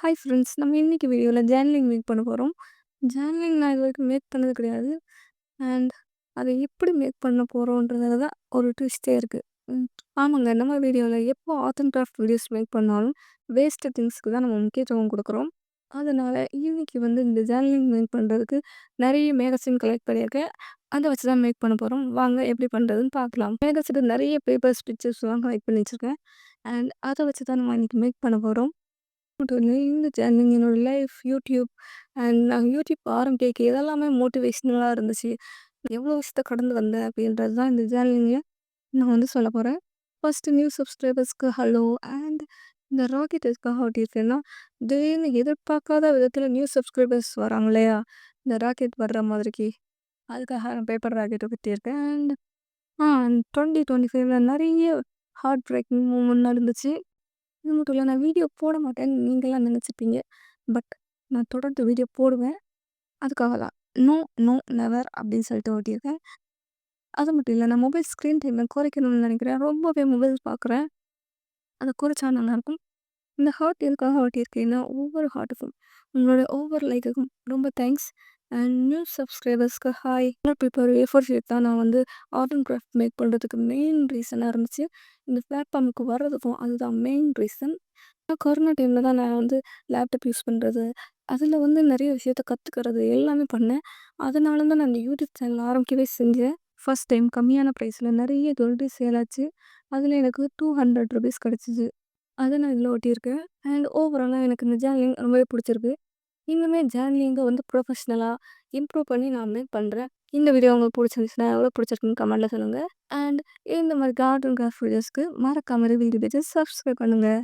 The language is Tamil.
ஹாய் ஃப்ரெண்ட்ஸ், நம்ம இன்னைக்கு வீடியோவில் ஜேர்னலிங் மேக் பண்ண போகிறோம். ஜேர்னலிங் நான் இது வரைக்கும் மேக் பண்ணது கிடையாது. அண்ட் அதை எப்படி மேக் பண்ண போகிறோன்றதுல தான் ஒரு ட்விஸ்டே இருக்குது. ஆமாங்க, நம்ம வீடியோவில் எப்போ art and craft videos make பண்ணாலும் வேஸ்ட்டு திங்ஸ்க்கு தான் நம்ம முக்கியத்துவம் கொடுக்குறோம். அதனால் இன்னைக்கு இந்த ஜேர்னலிங் மேக் பண்ணுறதுக்கு நிறைய மேகசின் கலெக்ட் பண்ணியிருக்கேன். அதை வச்சு தான் மேக் பண்ண போகிறோம். வாங்க எப்படி பண்ணுறதுன்னு பார்க்கலாம். மேகசின் நிறைய பேப்பர்ஸ் பிக்சர்ஸ்லாம் கலெக்ட் பண்ணி வச்சுருக்கேன். அண்ட் அதை வச்சு தான் நம்ம இன்னைக்கு மேக் பண்ண போகிறோம். மட்டும் இல்ல, இந்த சேனல் என்னோட லைஃப், யூடியூப் அண்ட் நான் யூடியூப் ஆரம்பிக்க இதெல்லாமே மோட்டிவேஷ்னலாக இருந்துச்சு. எவ்வளோ விஷயத்த கடந்து வந்தேன் அப்படின்றது தான் இந்த சேனலில் நான் சொல்ல போகிறேன். ஃபஸ்ட்டு நியூ சப்ஸ்கிரைபர்ஸ்க்கு ஹலோ. அண்ட் இந்த ராக்கெட் எதுக்காக ஓட்டியிருக்கேன்னா, திடீர்னு எதிர்பார்க்காத விதத்தில் நியூ சப்ஸ்கிரைபர்ஸ் வராங்க இல்லையா, இந்த ராக்கெட் வர்ற மாதிரிக்கு அதுக்காக நான் பேப்பர் ராக்கெட் ஒட்டியிருக்கேன். அண்ட் 2025ல் நிறைய ஹார்ட் பிரேக்கிங் மூமெண்ட் நடந்துச்சு. இது மட்டும் இல்ல, நான் வீடியோ போட மாட்டேன்னு நீங்களாம் நினச்சிப்பீங்க. பட் நான் தொடர்ந்து வீடியோ போடுவேன். அதுக்காக தான் நோ நோ நெவர் அப்படின்னு சொல்லிட்டு ஓட்டியிருக்கேன். அது மட்டும் இல்லை, நான் மொபைல் ஸ்க்ரீன் டைமை குறைக்கணும்னு நினைக்கிறேன். ரொம்பவே மொபைல் பார்க்குறேன். அதை குறைச்சா நல்லாயிருக்கும். இந்த ஹார்ட் எதுக்காக ஓட்டியிருக்கேன்னா, ஒவ்வொரு ஹார்ட்டுக்கும் உங்களோட ஒவ்வொரு லைக்குக்கும் ரொம்ப தேங்க்ஸ். அண்ட் நியூ சப்ஸ்கிரைபர்ஸ்க்கு ஹாய். ப்ரிப்பேர் எஃபோர்ட் ஷீட் தான் நான் ஆர்ட் அண்ட் கிராஃப்ட் மேக் பண்ணுறதுக்கு மெயின் ரீசனாக இருந்துச்சு. இந்த பிளாட்ஃபார்முக்கு வர்றதுக்கும் அதுதான் மெயின் ரீசன். கொரோனா டைமில் தான் நான் லேப்டாப் யூஸ் பண்ணுறது, அதில் நிறைய விஷயத்த கற்றுக்கிறது எல்லாமே பண்ணேன். அதனால தான் நான் இந்த யூடியூப் சேனல் ஆரம்பிக்கவே செஞ்சேன். ஃபஸ்ட் டைம் கம்மியான ப்ரைஸில் நிறைய ஜுவல்லரி சேல் ஆச்சு. அதில் எனக்கு ₹200 கிடச்சிது. அதை நான் இதில் ஒட்டியிருக்கேன். அண்ட் ஓவராலாக எனக்கு இந்த ஜேர்னலிங் ரொம்பவே பிடிச்சிருக்கு. இன்னுமே ஜேர்னலிங்கை ப்ரொஃபஷ்னலாக இம்ப்ரூவ் பண்ணி நான் மேக் பண்ணுறேன். இந்த வீடியோ உங்களுக்கு பிடிச்சிருந்துச்சுன்னா எவ்வளோ பிடிச்சிருக்குன்னு கமெண்ட்டில் சொல்லுங்கள். அண்ட் இந்த மாதிரி கார்ட் அண்ட் கிராஃப்ட் வீடியோஸ்க்கு மறக்காம வீடியோ சப்ஸ்கிரைப் பண்ணுங்கள்.